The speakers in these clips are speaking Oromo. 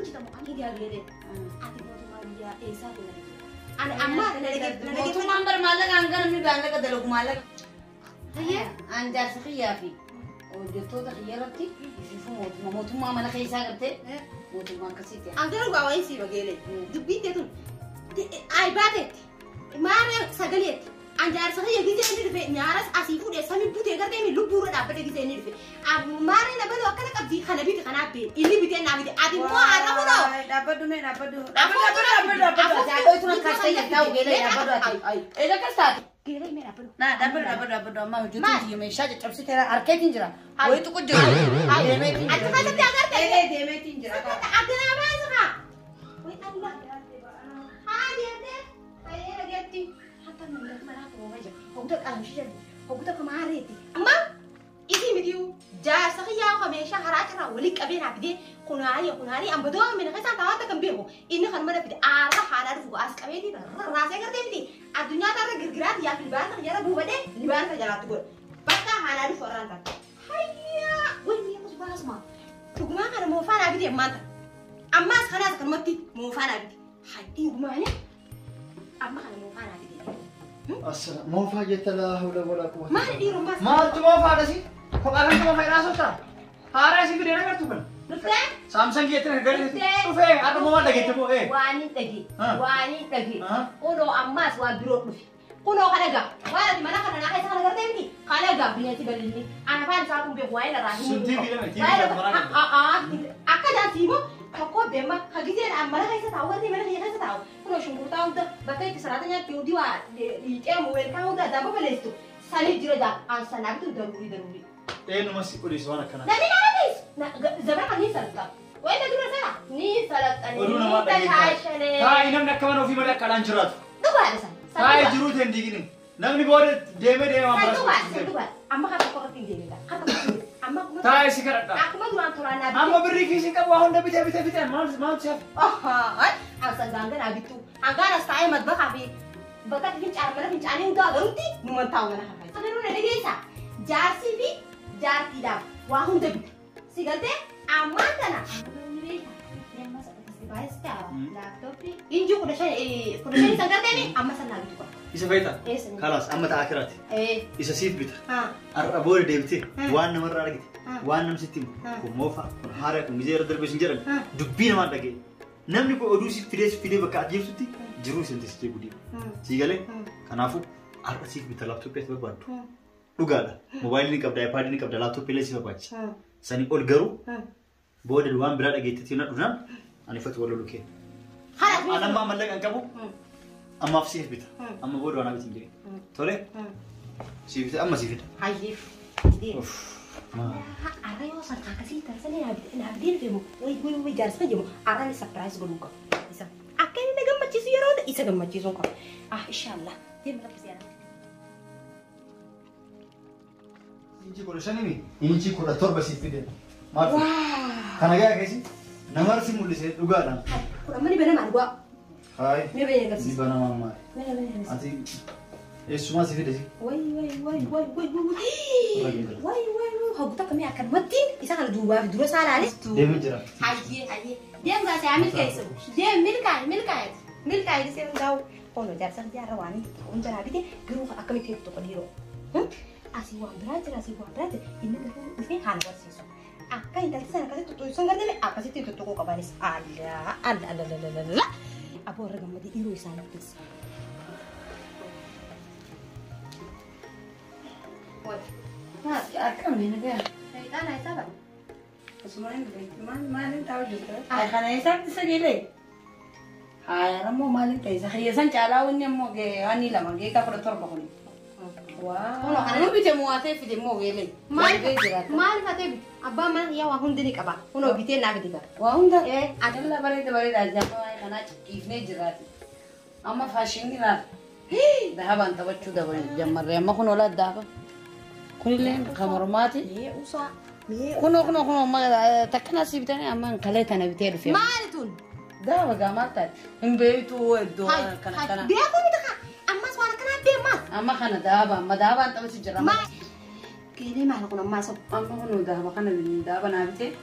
hojjeta moo ani gaa geedee ati mootummaa biyyaa eessaa godha ani amma mootummaan bar maallaqa hangana mi maallaqa dalagu maallaqa hayyee an jaarsa xiyyaa fi hojjettoota xiyyaarratti ififu mootummaa mana keessaa gartee mootummaan akkasitti angara gaa wayin si bageelee dubbiin teetun ay baateetti maaree sagaleetti anjaarsa xiyya gisee inni dhufe nyaaras asii fuudhee sami butee gartee mi lubbuurra dhaabbate gisee inni dhufe maaree na baloo akkana qabdi kana biti kanaaf bee inni bitee naa bite ati immoo har'a kunoo dhaabbaddu jaadootu nakkaastee yaddaa ugeelee dhaabbaddu ati eega kas taate geelee mee dhaabbaddu naa dhaabbaddu amma hojjetuun tiyya meeshaa caccabsitee harkeetiin jira wayi tuqu jiru deemeetiin jira ati keessatti agartee deemeetiin jira akkanaa baasuka wayi allah haa deemtee hayyee dhageetti hatta namni mana koo jira hogda qaamshi jira hogda kamaareetti amma isii mitiyu jaarsa xiyyaa ko meeshaa haraa jira wali qabeenaa fidee kunaari ambadoo mina keessaa tawaata kan beeku inni kan mana fide aarra haadhaa dhufu as qabeeti raasee gartee miti addunyaa taarra girgiraati yaa libaana kan jala buufadee libaana jalaatti godha bakka haadhaa dhufu irraan taate hayyaa wayni mus baasuma dhugumaa kana moofaanaa fide maanta ammaas kanaas kanumatti moofaanaa fide haddii gumaane amma kana moofaanaa fide Asala moofaa jetta laa hawla walaa quwwata maal dhiiroo maas maaltu moofaadha si kophaa kan moofaa idhaa sooftaa haaraa si fidee nagartu kana dhuftee Samsung geettee nagartu dhufee adda moomaa dhageette moo Wani dhage kunoo ammaas waan biroo dhufe kunoo kana gaa waan ati mana kana naa keessa kana gartee miti kana gaa bineeti bal'inni ana faan isaa kun beeku waa'ee narraa Sun TV dha akka jaansiimoo tokko beema hagiseen mana keessa taa'u gartee mana keessa taa'u kunoo shunkurtaa hunda bakka itti salaata nyaatti hundi waa dhiiqee weelkaa hunda addaa babaleessitu sanii jira jaa aan sanaa bitu daruurii eenyuma si odeessu waan akkanaa namni namanis zabra kan ni salqa wayna dura sana ni salaqani ni tajaajile taa'ii namni akka mana ofii malee akkanaan jiraatu dhugaadha sana taa'ii jiruu ta'e hin diigini namni booda deemee waan dhugaadha amma kan tokko irratti hin deemedha amma taa'ii si kadhadha akkuma duraan tolaannaa amma birrii kiisii qabu waa hunda bitee maaltu si hafe ansa gaangana bittu angaanas taa'ee madbakaa fi bakka mana fincaanii hundaa garuutti numan taa'u mana hafa saganuu na dhageessa jaarsii fi jaartiidhaaf waa hunda bitu si galtee ammaan kana laptopii injii kudha shanii san galteeni amma san naa bitu qaba isa fayyada kalaas amma ta'a akiraati isa siif bita har'a booda deebitee waan namarraa argite waan namsitti himu kun moofaa kun haaraa kun mizeera darbees hin jedhan dubbii namaan dhagee namni kun oduu siif fidee bakka ati jirtutti jiruu isin tisitee guddiidha sii galee kanaafuu har'a siif bita laaptooppii ati barbaaddu dhugaadha moobaayilii ni qabda aayipaadii ni qabda laaptooppii illee si barbaachisa sanii ol garuu booda waan biraa dhageetteetii na dhunaan ani fatu wal lolu kee anammaa mallaqa hin qabu ammaaf siif bita amma booda waan abitiin jedhe tole siif bita amma siif bita hayyeef arra yoo san akkasii taasisanii naabdeen feemu way jaarsifan jemu arraan sapiraayis godhuu qabu isa akka inni na gammachiisu yeroo ta'e isa gammachiisuu qabu inshaallah deemna lakkisiyaadha Inci kudha shanii inci kudha torba siif fide maal kana gaa keessa namarra si mul'ise dhugaadhaan kudha mani bana maal bu'aa haay mee bana agarsiisa ni bana maal ati eessumaa si fide si way hogguta kamii akkanumatti isa kana duubaa fi dura isaa laale deemee jira hayyee deem gaasee haa milkeessu deem milkaa'e disee hundaa'u kono jaarsan jaarra waanii ta'uun jalaa bite garuu akkamitti heetu tokko dhiiroo asii waan biraa jira inni garuu dhufee haala barsiisu akka intalli sana akkasitti tuttuusan gartee akkasitti tuttuquu qabanis alla aboo irra gammadee dhiiroo isaanii keessa. akkami nagaa Shayitaana isaa bara. Osman maalin taa'u jirtu kana isaatti sageelee ammoo maalin ta'e hiyyeessan caalaa wanni ammoo waan lama geekaa 17 kuni Kuno kana bite mo ate fide mo gele. Mal fate bite. Abba man ya wa hundi ni qaba. Kuno bite na bite ka. Wa hunda adalla bare da jama kana ifne jirati. Amma fashion ni na. Dahaban tabacchu da bare jamarre amma kuno la dafa. Kunille kamarumati. Usa. Kuno ma takna sibitani amma kale tana bite rufe. Malitun. Dawa gamata. Imbetu edo kana. Dia ko bita ka. Amma swara kana de ma. Amma kana daba, amma daba ta wuce jira. Ma. Kene ma ko amma so. Amma kuno daba kana daba na bite.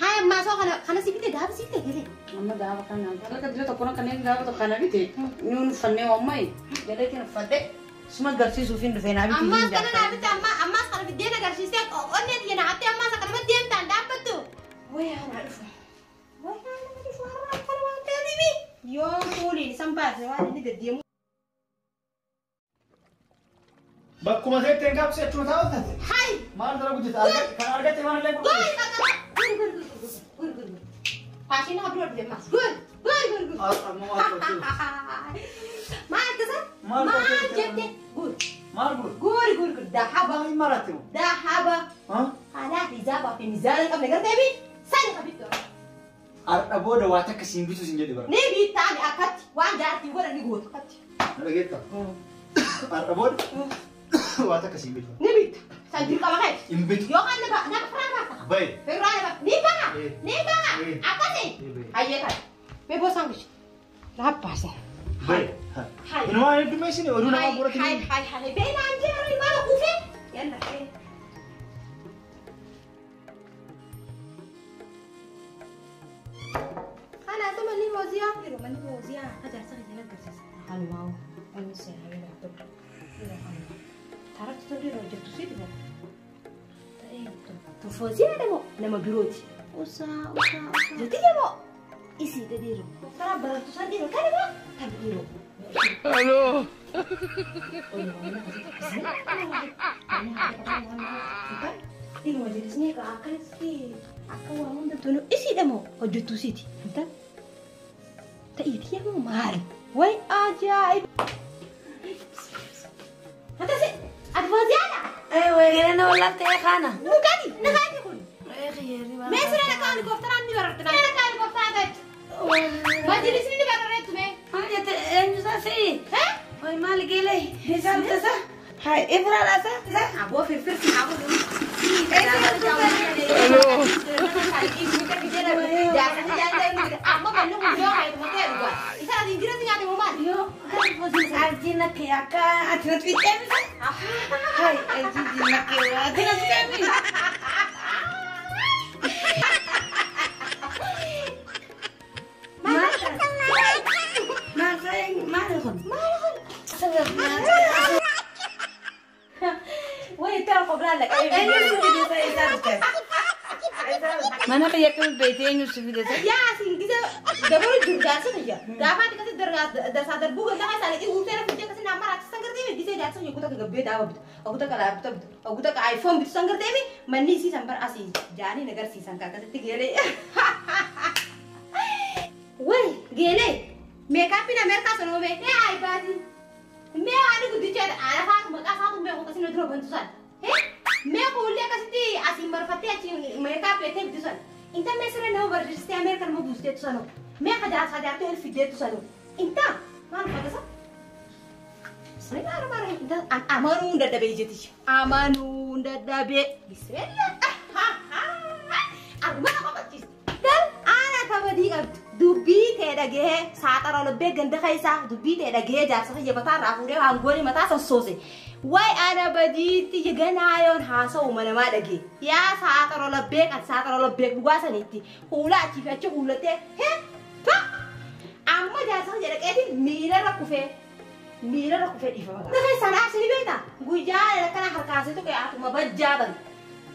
Hai amma so kana sibite daba sibite. gili. Amma dah kan nanti. Kalau kita tu korang kena dah tu kan nabi tu. Nyun fanne omai. Jadi kita fadde. Semua garsi sufin tu fena nabi tu. Amma sekarang nabi tu amma sekarang video nak garsi siap. Orangnya dia nak hati amma sekarang dia dia tanda apa tu? Wah anak tu. Wah anak tu suara apa nanti ni? Yo puli sampai sekarang ini dia. Bakkuma ta'e tenggaaf si achuma taa'u taate. Hai. Maal dara guddisaa kan argatte waan illee Good. Passion upload dia mas. Good. Ammoo waan ta'u. Maal kasa? Maal jette. Good. Maal gud. Good. Dahaba. Maal maratte mo. Dahaba. Ha? Ana hijaba fi mizan qabla gartay bi. Sani qabito. Arda booda waa takka siin bitu siin jedhe bara. Ni bi taani akatti waan jaartii godha ni gootu akatti. Dhageetta. Arda booda waa takka siin bitu. Ni bi sanjir qaba kai. Hin bitu. Yoo kan nama firaana. Bayi. Firaana ni ba. Akati. Ayye kai. Be bo sangish. Lapase. Bayi. Hai. Inumaa heddummeessine oduu namaa bu'uuratti ni. Hai. Be naan jeeru imala kufe. Yalla. Kana sama ni rozia. Pero mani rozia. Ajar sa kanya nagkasas. Halwaw. Ano siya? Habi na to. Tarak tu dia roja tu sih dia. Tu fazia demo nama biroti. Usa. Jadi dia mau isi dia diro. Karena barang tu sendiri kan dia tak diro. Halo. Ini mau jadi sini ke akal sih. Aku mau betul isi demo. Ojo tu sih. Entah. Tak dia mau mahal. Wai ajaib. Hata sih. Ada fazia ada. Weh, kena ulat teh kana. Nukani kun. Khiri ma. Mesra nak kau koftaran ni barat na. Nak kau koftaran kat. Majlis ni barat tu me. Ya te enju sa si. Hah? Woi mal gele. Hisab ta sa. Hai, ibra la sa. Abo fir si abo tu. Halo. Amma malu mudio hai tu mate ruga. Isa di dira ni ade moman. Yo, kan posin arjina ke aka atrat vitem sa. Hai, arjina ke atrat vitem. Woi, tahu kau berada? Mana kayak kau bete nyusu video sa? Ya, sih kita double juga sih ya. Dapat dikasih dasar buku, dah kan salah itu utara video kasih nama ratus sanggar demi bisa jatuh aku tak kegebe dah betul. Aku tak ke laptop, aku tak ke iPhone betul sanggar demi. Mani sih sambar asih, jani negara sih sangkar kasih tiga le. Woi, gele. Makeup ina mereka sono me. Ya, ay bazi. Me ani kudu chat ana fa maka fa me ko kasih nodro bantusan. Me ko ulia kasih ti asih marfati aci makeup ete betusan. Inta mesra no berjiste Amerika mo buste tu sano. Me hajar hajar tu el fide tu sano. Inta, mana pada sa? Saya marah inta amanu nda dabe jeti. Amanu nda dabe. Bismillah. Arma apa bacis? Dan ana tabadi dubbi te dage satara lo be ganda khaisa dubbi te dage jar sa ye mata ra hure angori mata san sose. Wai ana badi ti gana yon hasa umana ma dage. Ya satara lo be kan satara lo be buasa niti. Hula ci fe ci hula te. He? Pa. Amma jar sa je dage mira ra kufe. Mira ra kufe difa. Da kai sana asli beta. Guja la kana harkase to kai atuma bajjaban.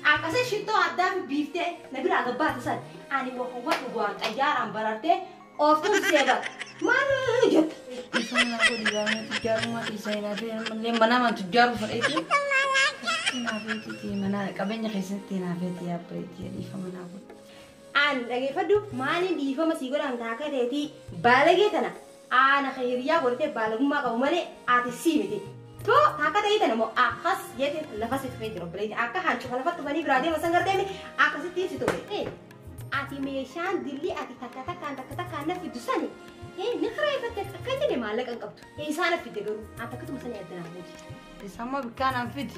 Akase shito adda bifte nabira agabba tasan. Ani wahuwa buat ajaran berarti often seba. Mana jat? Sana aku di dalam tujar rumah saya nanti mana mana tujar for itu. Nabi itu mana kabenya kesenti nabi itu apa itu di mana aku. An lagi fadu mani di fa masih gorang tak ada di balagi tanah. An akhirnya berarti balaguma kau mana ati simiti. Tu tak ada itu namo akas jadi lepas itu fedro berarti akah hancur kalau fatu bani berarti masa ngerti ni akas itu situ. Ati meeshaan dilli ati takka na fidu sani. Nakara ifatte kan jedhe maallaq an qabdu. Isaana fide garuu ati akkatuma sani addanaa mooti. Sama bikaan an fide.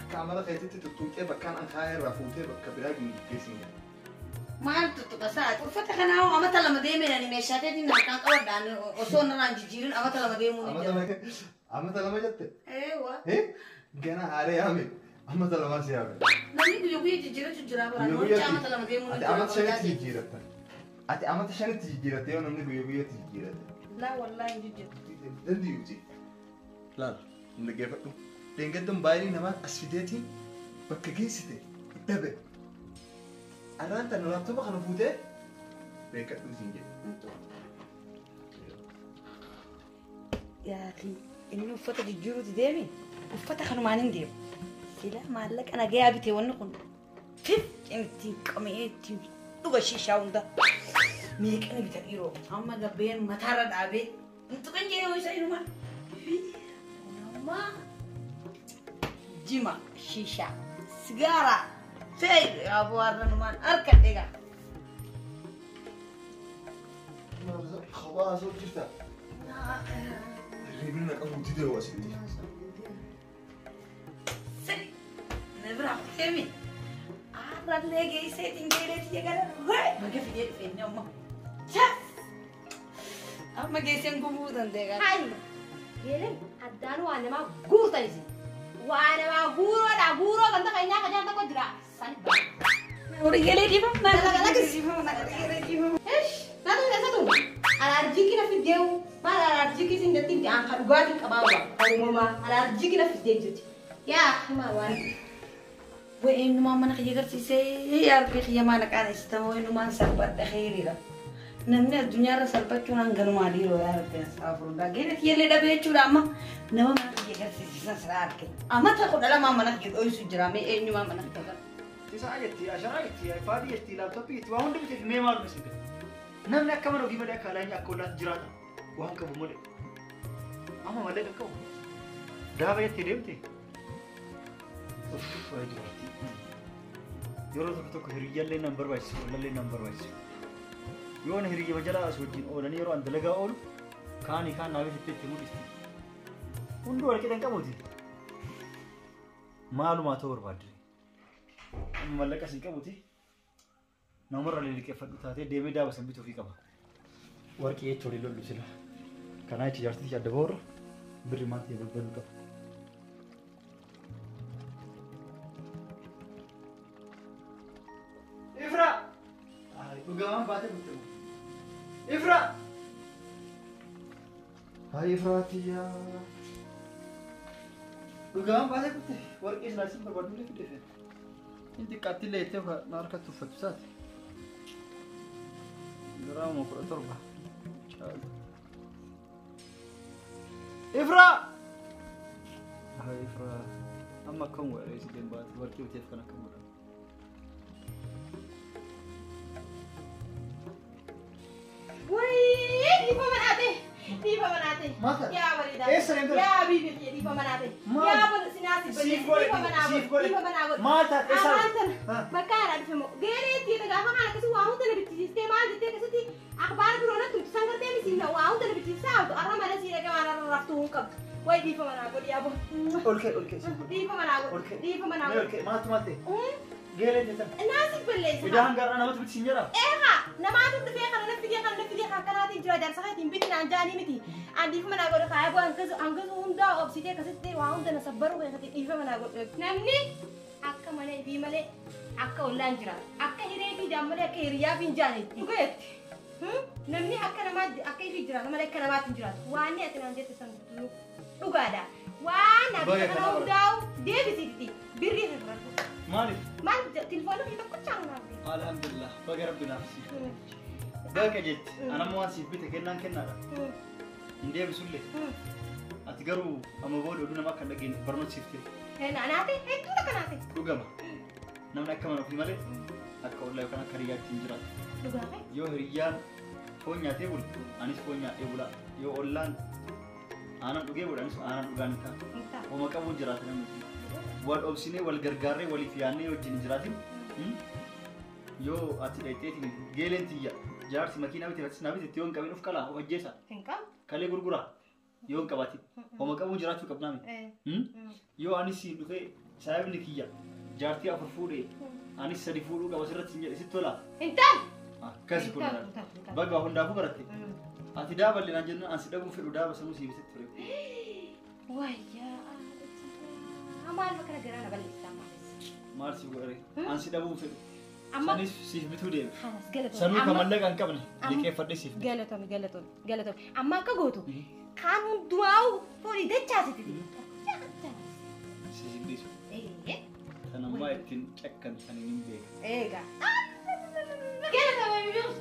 Akka amala keetitti tuttuuqee bakkaan an kaa'ee irraa fuutee bakka biraa geessinga. Maal tuttuqa sa'a uffata kanaa amata lama deemee ani meeshaateetiin harkaan qabadhaan osoo narraan jijjiirin amata lama deemuu ni jira. Amata lama jette? Eewa. Gana haaree yaame. Amata lama si yaame. Namni guyyaa jijjiiratu jira baraan hojii amata lama deemuu ni jira. Amata shanitti jijjiiratta. Ati amata shanitti jijjiiratte yoo namni guyyaatti jijjiiratte. Laa wallaahi jijjiiratu. Dandiyuuti. Laal, hin dhaggeeffadhu. Deengaddoon baay'ee namaa as fideetiin bakka geessite dhabe. Arraan tan laaptoopa kana fuutee beekadhu siin jedhe. Yaati inni uffata jijjiiruuti deemi uffata kanumaan hin deemu. Sila maallaqa nagayaa bitee wanni kun ittiin qamee ittiin dhuga shishaa hunda. Meeqana bita dhiiroo amma gabbeen mataarra dhaabee hintuqan jee yoo isa inumaan. Nama jima shishaa sigaaraa fe'ee aboo har'a numaan harka dheegaa. Khawaa asoo jirta. Ribina qabuuti ta'uu asitti. Sani nebira kutemi. Arallee geesseetiin geeleetii eegala wayi baga fidee dhufeenyi amma. Amma geesseen gubuu danda'e. Hayi geeleen addaan waan namaa guurtanis waan namaa guuroodha guuroo kan ta'e nyaata nyaata tokko jira. Sani. Uri geelee diifamu Natu keessattu alaarjii na fideewu maal alaarjii sin datti aan ka dhugaatii qabaawa uumamaa alaarjii na fidee jirti. Yaa himaa waan. Weenumaan mana kiyya agarsiisee yaarbii kiyya maana qaanessitamu weenumaan salphadha xeeriidha. Namni addunyaarra salphachuun hanganumaa dhiiroo yaarbii asxaafuudha. Geela kiyyallee dhabee jechuudha amma nama mana kiyya agarsiisisan sira arge. Amata kudha lamaa mana kiyya dho'isu jira mee eenyumaa mana kiyya agarsiisa. Isaa jetti, asharaa jetti, faadii jetti, laaptooppii jetti, waan hundi biteef mee maal misite? Namni akka mana ofii malee akka alaanii akka ollaatti jiraata waan qabu malee. Amma malee kan qabu. Gaafa jettee deemte. Yeroo tokko tokko hiriyyaallee nan barbaachisu, ollallee nan barbaachisu. Yoo na hiriyyama jalaa as wajjin oolanii yeroo an dalagaa oolu kaanii kaan naaf itti mul'isti. Hundi wal qixa hin qabuuti. Maalumaa ta'uu barbaadde. Mallaqa siin qabuuti. Namarra liqeeffadhu taatee deemee daaba san bituu fi qaba. Warqii jechuun lollu sila. Kanaa itti jaartichi adda boorra birri maal ta'e balbaluu qaba. Ifra! Dhugamaan baatee bultee. Ifra! Hai Ifraatiyaa. Dhugamaan baatee bultee. Warqii silaasiin barbaaduu ni fidee. Inti qaatti leettee na harkatti uffatu isaati. Garaama kudha torba. Ifra! Hai Ifra. Amma akkam waa'ee si deembaati warqii biteef kan akkam godhamu. Dipa manate. Mata. Ya barida. Esa lembra. Ya bibi dipa manate. Ya bol sinasi bol. Dipa manago. Dipa manago. Mata esa. Amantan. Makara difemo. Gere ti daga kana kasu wa hunta na bitti sistema di te kasati akhbar corona tu sangarte mi sinna wa hunta na bitti sa to arama na sira ka mana raftu kab. Wai dipa manago dia bo. Okay. Dipa manago. Dipa manago. Okay. Mate. Gere teta. Nasi belle. Udahan garana namat bitti sinjara. Eha, namatu dufee kana nafidee akkanaati jira jaarsaati bitti naan jaanii miti. An diifa manaa godhe kaaya bu'an hangasu hundaa obsitee akkasitti waa hunda na sabbaru keessatti diifa manaa godhe. Namni akka malee fi malee akka ollaan jira. Akka hiree fi jaammalee akka hiriyaa fi hin jaanetti. Dhugeetti. Namni akka namaatti akka ifi jiraatu malee akka namaatti hin jiraatu. Waan ati naan jette san dhugaadha. Waan ati kana hundaa'u deebisiiti. Birrii irratti. Maaliif? Maal telefoonii fi tokko caalu Alhamdulillah. Baga rabbi naafsi. Baga jetti. Anammoo waan siif bite kennaan kennaadha. Hin deebisullee. Ati garuu amma booda oduu nama akka hin dhageenye barnootisiiftee. Naanaate hedduudha kanaate. Dhugama. Namni akka mana ofii malee akka ollaa yookaan akka hiriyyaatti hin jiraatu. Dhugaafe? Yoo hiriyyaan foon nyaatee bulu anis foon nyaatee bula. Yoo ollaan aanan dhugee bulu anis aanan dhugaan hin taatu. Homa qabuun jiraata namni. Wal obsinee wal gargaarree waliif yaannee wajjin jiraatin. Yoo ati dheetteetiin geeleen tiyya jaarsi makiinaa bitee fatis naa biteetti yoo hin qabin of qalaa of ajjeesa. Hin qabu. Kalee gurguraa yoo hin qabatin. Homa qabuun jiraachuu qabnaa miti. Yoo anis dhufee saayibni kiyya jaartii afur fuudhee Ani sadi fuudhuu qaba sirratti hin jedhe sitti tola. Intal. Akkasi kun bakka hundaafuu baratte. Ati daaballee naan jennu ansi dhabuun fedhu daaba sanuu siif sitti ture. Wayyaa. Maal bakka nagaraa na balleessaa maalis. Maal siif godhare? Ansi dhabuun fedhu. Amma sanis siif bituu deeme. halas galatoom. Sanuu kan mallaqa hin qabne liqeeffadhee siif bitu. Galatoom. Amma akka gootu kaan hundumaa foolii dachaasiti. Siif bitu. Tanammaa ittiin cakkan saniin hin beeku. Egaa. Galatoom.